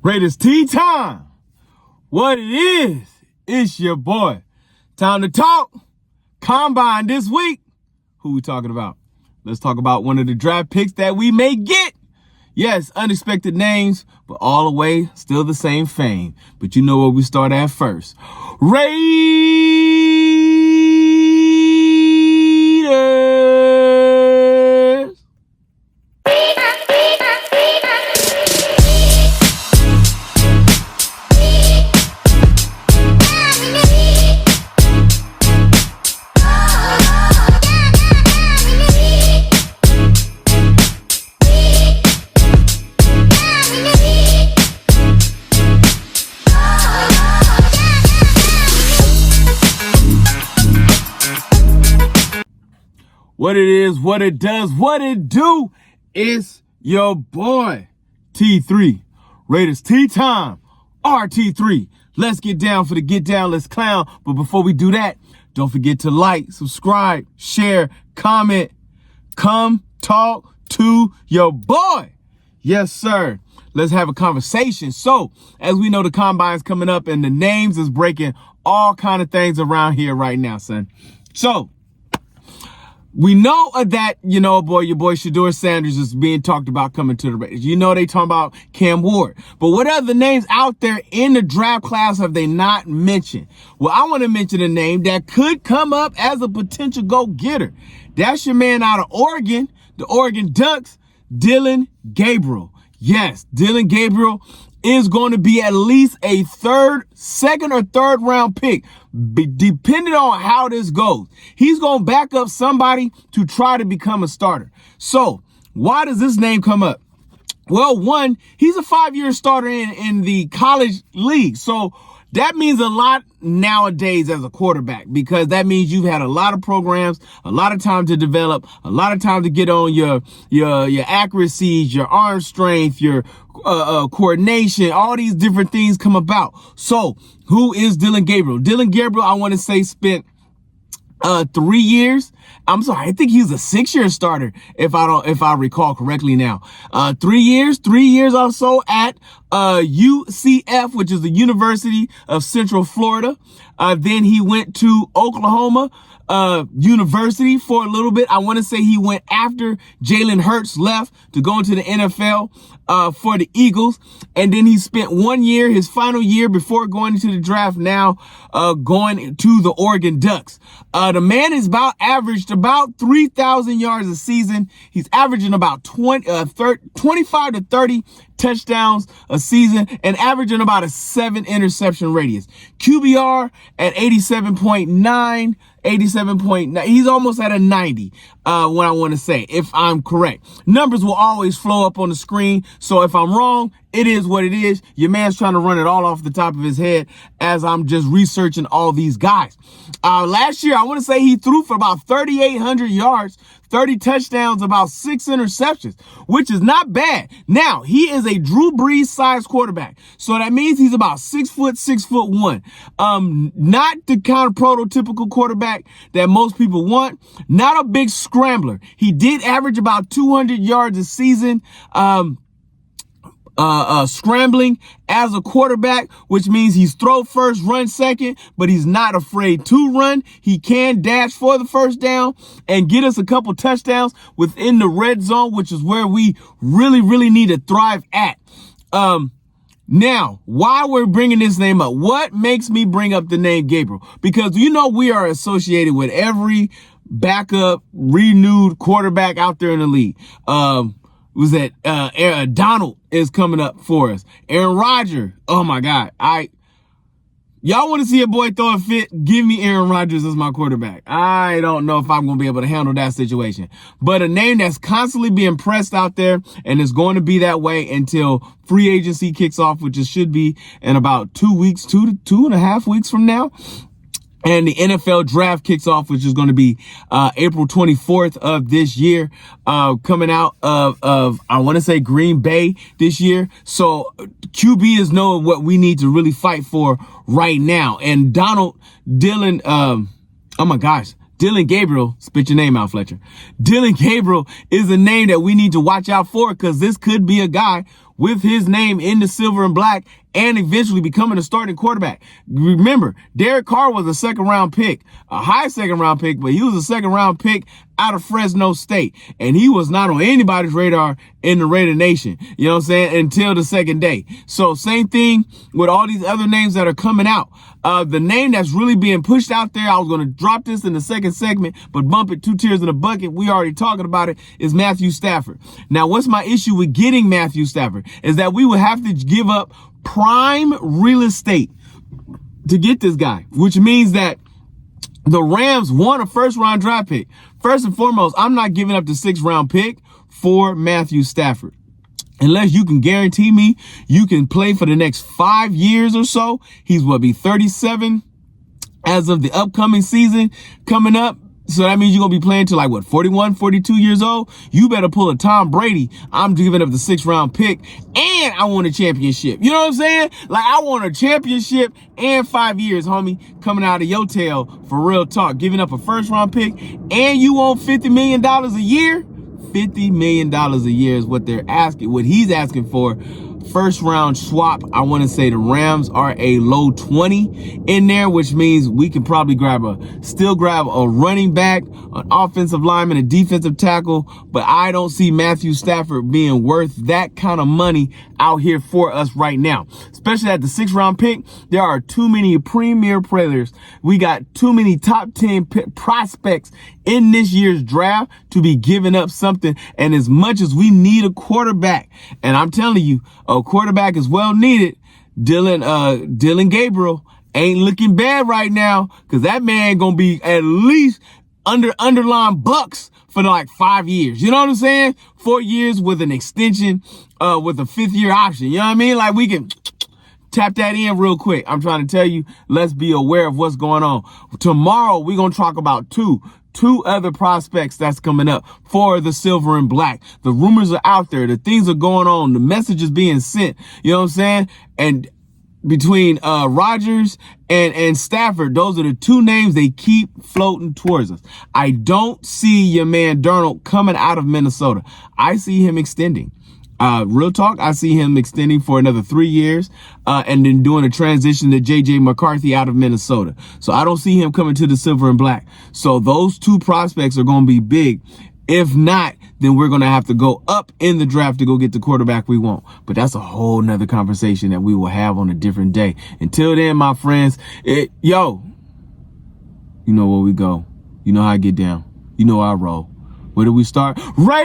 Raiders tea time. What it is, it's your boy. Time to talk. Combine this week. Who we talking about? Let's talk about one of the draft picks that we may get. Yes, unexpected names, but all the way still the same fame. But you know where we start at first. Raiders. What it is, what it does, what it do, it's your boy, T3. Raiders tea time, RT3. Let's get down for the get down, let's clown. But before we do that, don't forget to like, subscribe, share, comment. Come talk to your boy. Yes, sir. Let's have a conversation. So, as we know, the combine's coming up and the names is breaking all kind of things around here right now, son. So, we know that, your boy Shedeur Sanders is being talked about coming to the Raiders. You know they talking about Cam Ward. But what other names out there in the draft class have they not mentioned? Well, I want to mention a name that could come up as a potential go-getter. That's your man out of Oregon, the Oregon Ducks, Dillion Gabriel. Yes, Dillion Gabriel is going to be at least a second or third round pick, depending on how this goes. He's going to back up somebody to try to become a starter. So why does this name come up? Well, one, he's a 5-year starter in the college league. So that means a lot nowadays as a quarterback, because that means you've had a lot of programs, a lot of time to develop, a lot of time to get on your accuracies, your arm strength, your coordination, all these different things come about. So who is Dillion Gabriel? Dillion Gabriel, I want to say, spent 3 years. I'm sorry, I think he's a 6-year starter, if I recall correctly now. 3 years or so at UCF, which is the University of Central Florida. Then he went to Oklahoma University for a little bit. I want to say he went after Jalen Hurts left to go into the NFL for the Eagles. And then he spent 1 year, his final year before going into the draft, now going to the Oregon Ducks. The man is averaged about 3,000 yards a season. He's averaging about 25 to 30 touchdowns a season and averaging about a 7 interception radius. QBR at 87.9. He's almost at a 90, when I want to say, if I'm correct. Numbers will always flow up on the screen, so if I'm wrong, it is what it is. Your man's trying to run it all off the top of his head as I'm just researching all these guys. Last year, I want to say he threw for about 3,800 yards, 30 touchdowns, about 6 interceptions, which is not bad. Now, he is a Drew Brees sized quarterback. So that means he's about 6 foot, 6'1". Not the kind of prototypical quarterback that most people want. Not a big scrambler. He did average about 200 yards a season, scrambling as a quarterback, which means he's throw first, run second, but he's not afraid to run. He can dash for the first down and get us a couple touchdowns within the red zone, which is where we really need to thrive at. Now, why we're bringing this name up? What makes me bring up the name Gabriel? Because we are associated with every backup, renewed quarterback out there in the league. Was that Donald is coming up for us. Aaron Rodgers. Oh my God. Y'all want to see a boy throw a fit? Give me Aaron Rodgers as my quarterback. I don't know if I'm going to be able to handle that situation. But a name that's constantly being pressed out there, and it's going to be that way until free agency kicks off, which it should be in about 2 weeks, 2.5 weeks from now. And the NFL draft kicks off, which is going to be April 24th of this year, coming out of I want to say Green Bay this year. So QB is knowing what we need to really fight for right now. And Dillion Gabriel, spit your name out, Fletcher. Dillion Gabriel is a name that we need to watch out for, because this could be a guy with his name in the silver and black and eventually becoming a starting quarterback. Remember, Derek Carr was a second-round pick, a high second-round pick, but he was a second-round pick out of Fresno State, and he was not on anybody's radar in the Raider Nation, you know what I'm saying, until the second day. So same thing with all these other names that are coming out. The name that's really being pushed out there, I was going to drop this in the second segment, but bump it 2 tiers in the bucket. We already talking about it, is Matthew Stafford. Now, what's my issue with getting Matthew Stafford is that we would have to give up prime real estate to get this guy, which means that the Rams want a first-round draft pick. First and foremost, I'm not giving up the 6th-round pick for Matthew Stafford. Unless you can guarantee me you can play for the next 5 years or so. He's be 37 as of the upcoming season coming up. So that means you're going to be playing till 41, 42 years old. You better pull a Tom Brady. I'm giving up the 6th-round pick and I want a championship. You know what I'm saying? I want a championship and 5 years, homie, coming out of your tail for real talk. Giving up a 1st-round pick and you want $50 million a year? $50 million a year is what they're asking, what he's asking for. 1st-round swap. I want to say the Rams are a low 20 in there, which means we can probably still grab a running back, an offensive lineman, a defensive tackle, but I don't see Matthew Stafford being worth that kind of money out here for us right now. Especially at the 6th-round pick, there are too many premier players. We got too many top 10 prospects in this year's draft to be giving up something. And as much as we need a quarterback, and I'm telling you, a quarterback is well needed, Dillion Gabriel ain't looking bad right now, because that man gonna be at least underlying bucks for 5 years. You know what I'm saying? 4 years with an extension, with a 5th-year option. You know what I mean? We can tap that in real quick. I'm trying to tell you, let's be aware of what's going on. Tomorrow, we're going to talk about two other prospects that's coming up for the silver and black. The rumors are out there. The things are going on. The message is being sent. You know what I'm saying? And between Rodgers and Stafford, those are the 2 names they keep floating towards us. I don't see your man Darnold coming out of Minnesota. I see him extending. Real talk, I see him extending for another 3 years, and then doing a transition to J.J. McCarthy out of Minnesota. So I don't see him coming to the silver and black. So those 2 prospects are going to be big. If not, then we're going to have to go up in the draft to go get the quarterback we want. But that's a whole nother conversation that we will have on a different day. Until then, my friends, you know where we go. You know how I get down. You know how I roll. Where do we start? Right